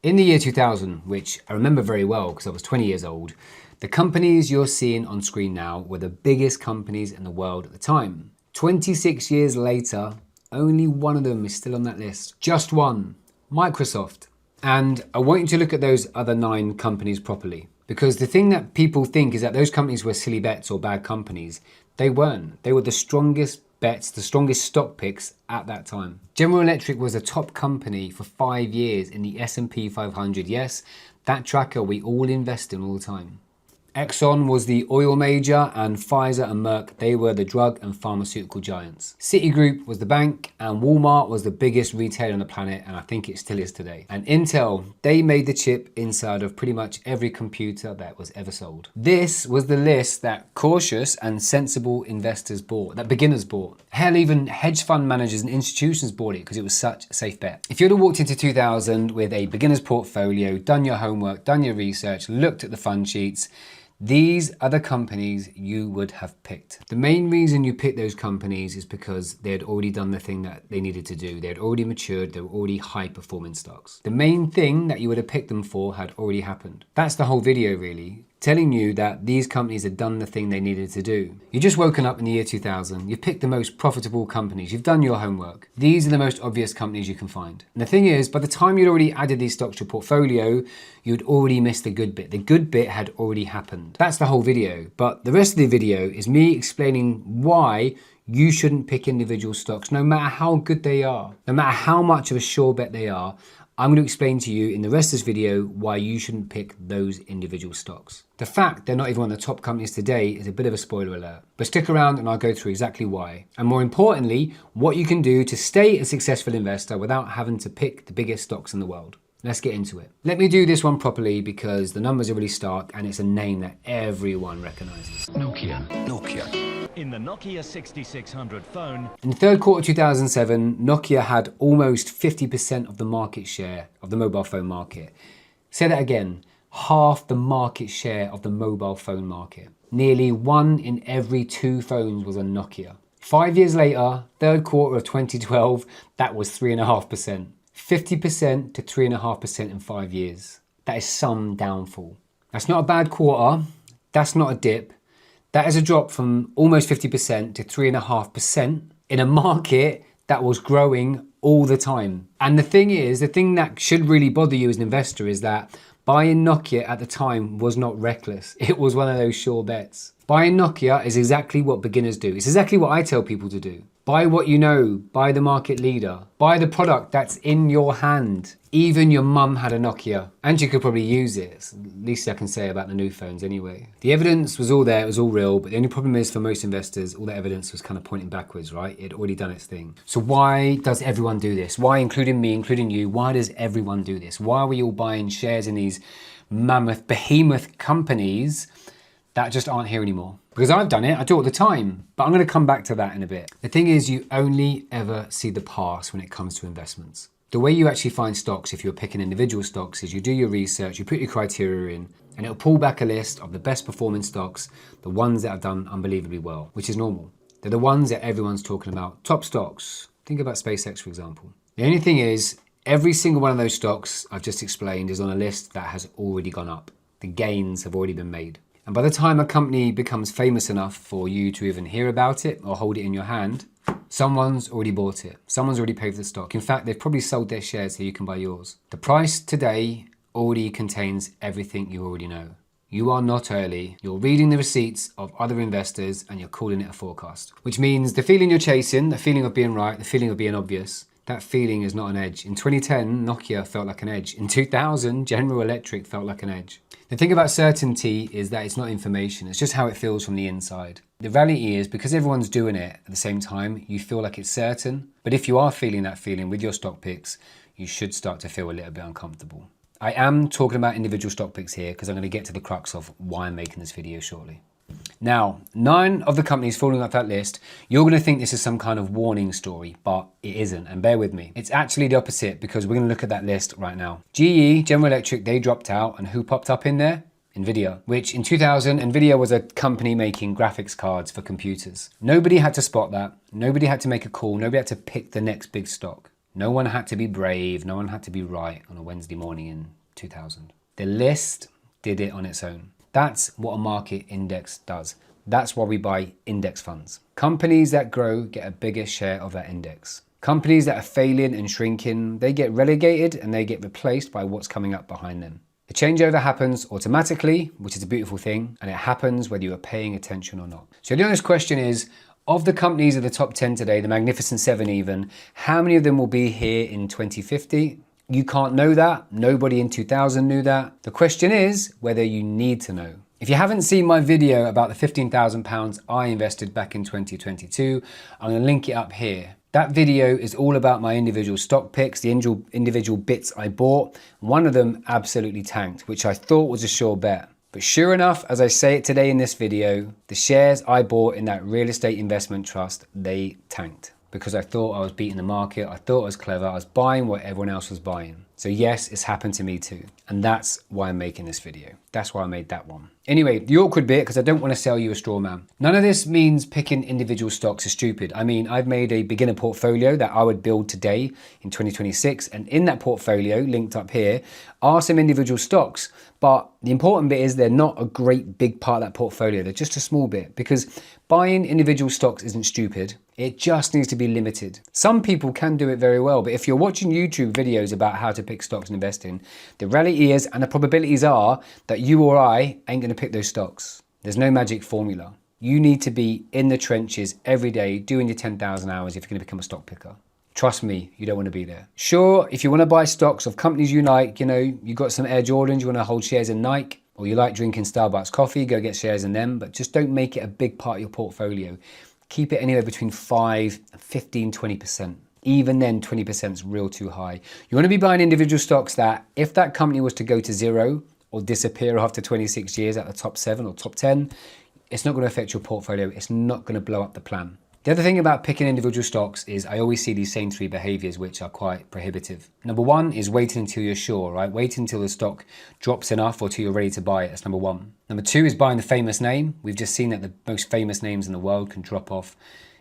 In the year 2000, which I remember very well because I was 20 years old, the companies you're seeing on screen now were the biggest companies in the world at the time. 26 years later, only one of them is still on that list. Just one, Microsoft. And I want you to look at those other 9 companies properly, because the thing that people think is that those companies were silly bets or bad companies. They weren't. They were the strongest bets, the strongest stock picks at that time. General Electric was a top company for 5 years in the S&P 500. Yes, that tracker we all invest in all the time. Exxon was the oil major, and Pfizer and Merck, they were the drug and pharmaceutical giants. Citigroup was the bank, and Walmart was the biggest retailer on the planet, and I think it still is today. And Intel, they made the chip inside of pretty much every computer that was ever sold. This was the list that cautious and sensible investors bought, that beginners bought. Hell, even hedge fund managers and institutions bought it because it was such a safe bet. If you'd have walked into 2000 with a beginner's portfolio, done your homework, done your research, looked at the fund sheets, these are the companies you would have picked. The main reason you picked those companies is because they had already done the thing that they needed to do. They had already matured, they were already high performing stocks. The main thing that you would have picked them for had already happened. That's the whole video really, telling you that these companies had done the thing they needed to do. You've just woken up in the year 2000, you've picked the most profitable companies, you've done your homework. These are the most obvious companies you can find. And the thing is, by the time you'd already added these stocks to your portfolio, you'd already missed the good bit. The good bit had already happened. That's the whole video. But the rest of the video is me explaining why you shouldn't pick individual stocks, no matter how good they are, no matter how much of a sure bet they are. I'm going to explain to you in the rest of this video why you shouldn't pick those individual stocks. The fact they're not even one of the top companies today is a bit of a spoiler alert, but stick around and I'll go through exactly why. And more importantly, what you can do to stay a successful investor without having to pick the biggest stocks in the world. Let's get into it. Let me do this one properly because the numbers are really stark and it's a name that everyone recognizes. Nokia. In the Nokia 6600 phone. In the third quarter of 2007, Nokia had almost 50% of the market share of the mobile phone market. Say that again, half the market share of the mobile phone market. Nearly 1 in every 2 phones was a Nokia. 5 years later, third quarter of 2012, that was 3.5%. 50% to 3.5% in 5 years. That is some downfall. That's not a bad quarter. That's not a dip. That is a drop from almost 50% to 3.5% in a market that was growing all the time. And the thing is, the thing that should really bother you as an investor is that buying Nokia at the time was not reckless. It was one of those sure bets. Buying Nokia is exactly what beginners do. It's exactly what I tell people to do. Buy what you know, buy the market leader, buy the product that's in your hand. Even your mum had a Nokia and you could probably use it. It's the least I can say about the new phones anyway. The evidence was all there, it was all real, but the only problem is for most investors, all the evidence was kind of pointing backwards, right? It had already done its thing. So why does everyone do this? Why, including me, including you, why does everyone do this? Why are we all buying shares in these mammoth, behemoth companies that just aren't here anymore? Because I've done it, I do it all the time, but I'm going to come back to that in a bit. The thing is, you only ever see the past when it comes to investments. The way you actually find stocks, if you're picking individual stocks, is you do your research, you put your criteria in, and it'll pull back a list of the best performing stocks, the ones that have done unbelievably well, which is normal. They're the ones that everyone's talking about. Top stocks. Think about SpaceX, for example. The only thing is, every single one of those stocks I've just explained is on a list that has already gone up. The gains have already been made. And by the time a company becomes famous enough for you to even hear about it or hold it in your hand, someone's already bought it. Someone's already paid for the stock. In fact, they've probably sold their shares so you can buy yours. The price today already contains everything you already know. You are not early. You're reading the receipts of other investors and you're calling it a forecast. Which means the feeling you're chasing, the feeling of being right, the feeling of being obvious, that feeling is not an edge. In 2010, Nokia felt like an edge. In 2000, General Electric felt like an edge. The thing about certainty is that it's not information, it's just how it feels from the inside. The reality is, because everyone's doing it at the same time, you feel like it's certain. But if you are feeling that feeling with your stock picks, you should start to feel a little bit uncomfortable. I am talking about individual stock picks here because I'm going to get to the crux of why I'm making this video shortly. Now, 9 of the companies falling off that list, you're going to think this is some kind of warning story, but it isn't, and bear with me. It's actually the opposite because we're going to look at that list right now. GE, General Electric, they dropped out, and who popped up in there? Nvidia, which in 2000, Nvidia was a company making graphics cards for computers. Nobody had to spot that. Nobody had to make a call. Nobody had to pick the next big stock. No one had to be brave. No one had to be right on a Wednesday morning in 2000. The list did it on its own. That's what a market index does. That's why we buy index funds. Companies that grow get a bigger share of that index. Companies that are failing and shrinking, they get relegated and they get replaced by what's coming up behind them. The changeover happens automatically, which is a beautiful thing, and it happens whether you are paying attention or not. So the honest question is, of the companies of the top 10 today, the Magnificent Seven even, how many of them will be here in 2050? You can't know that. Nobody in 2000 knew that. The question is whether you need to know. If you haven't seen my video about the £15,000 I invested back in 2022, I'm going to link it up here. That video is all about my individual stock picks, the individual bits I bought. One of them absolutely tanked, which I thought was a sure bet. But sure enough, as I say it today in this video, the shares I bought in that real estate investment trust, they tanked. Because I thought I was beating the market, I thought I was clever, I was buying what everyone else was buying. So yes, it's happened to me too. And that's why I'm making this video. That's why I made that one. Anyway, the awkward bit, because I don't want to sell you a straw man. None of this means picking individual stocks is stupid. I mean, I've made a beginner portfolio that I would build today in 2026. And in that portfolio, linked up here, are some individual stocks. But the important bit is they're not a great big part of that portfolio. They're just a small bit, because buying individual stocks isn't stupid. It just needs to be limited. Some people can do it very well, but if you're watching YouTube videos about how to pick stocks and invest in, the reality is, and the probabilities are, that you or I ain't gonna pick those stocks. There's no magic formula. You need to be in the trenches every day doing your 10,000 hours if you're gonna become a stock picker. Trust me, you don't want to be there. Sure, if you want to buy stocks of companies you like, you know, you got some Air Jordans, you want to hold shares in Nike, or you like drinking Starbucks coffee, go get shares in them, but just don't make it a big part of your portfolio. Keep it anywhere between 5, 15, 20%. Even then, 20% is real too high. You want to be buying individual stocks that if that company was to go to zero or disappear after 26 years at the top 7 or top 10, it's not going to affect your portfolio. It's not going to blow up the plan. The other thing about picking individual stocks is I always see these same 3 behaviors which are quite prohibitive. Number 1 is waiting until you're sure, right? Waiting until the stock drops enough or till you're ready to buy it. That's number 1. Number 2 is buying the famous name. We've just seen that the most famous names in the world can drop off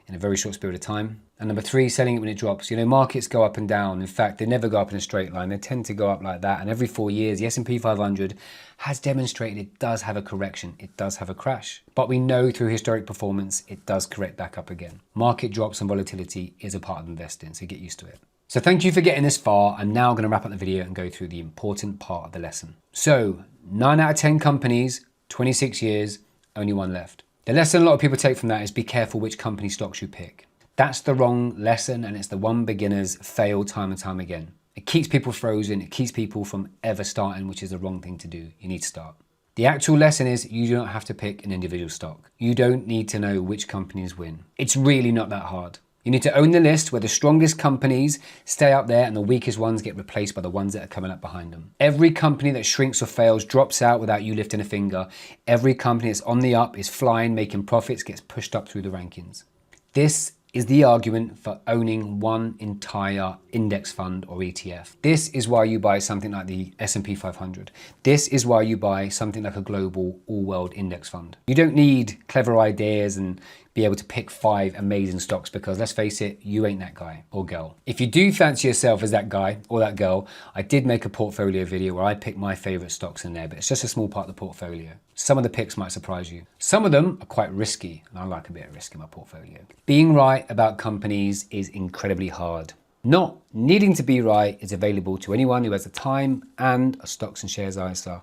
in a very short period of time. And number 3, selling it when it drops. You know, markets go up and down. In fact, they never go up in a straight line. They tend to go up like that. And every 4 years, the S&P 500 has demonstrated it does have a correction. It does have a crash. But we know through historic performance, it does correct back up again. Market drops and volatility is a part of investing, so get used to it. So thank you for getting this far. I'm now going to wrap up the video and go through the important part of the lesson. So 9 out of 10 companies, 26 years, only 1 left. The lesson a lot of people take from that is be careful which company stocks you pick. That's the wrong lesson, and it's the one beginners fail time and time again. It keeps people frozen. It keeps people from ever starting, which is the wrong thing to do. You need to start. The actual lesson is you do not have to pick an individual stock. You don't need to know which companies win. It's really not that hard. You need to own the list where the strongest companies stay up there and the weakest ones get replaced by the ones that are coming up behind them. Every company that shrinks or fails drops out without you lifting a finger. Every company that's on the up is flying, making profits, gets pushed up through the rankings. This is the argument for owning one entire index fund or ETF. This is why you buy something like the S&P 500. This is why you buy something like a global all-world index fund. You don't need clever ideas and be able to pick 5 amazing stocks because let's face it, you ain't that guy or girl. If you do fancy yourself as that guy or that girl, I did make a portfolio video where I picked my favorite stocks in there, but it's just a small part of the portfolio. Some of the picks might surprise you. Some of them are quite risky, and I like a bit of risk in my portfolio. Being right about companies is incredibly hard. Not needing to be right is available to anyone who has the time and a stocks and shares ISA.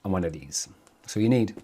I'm one of these. That's all you need.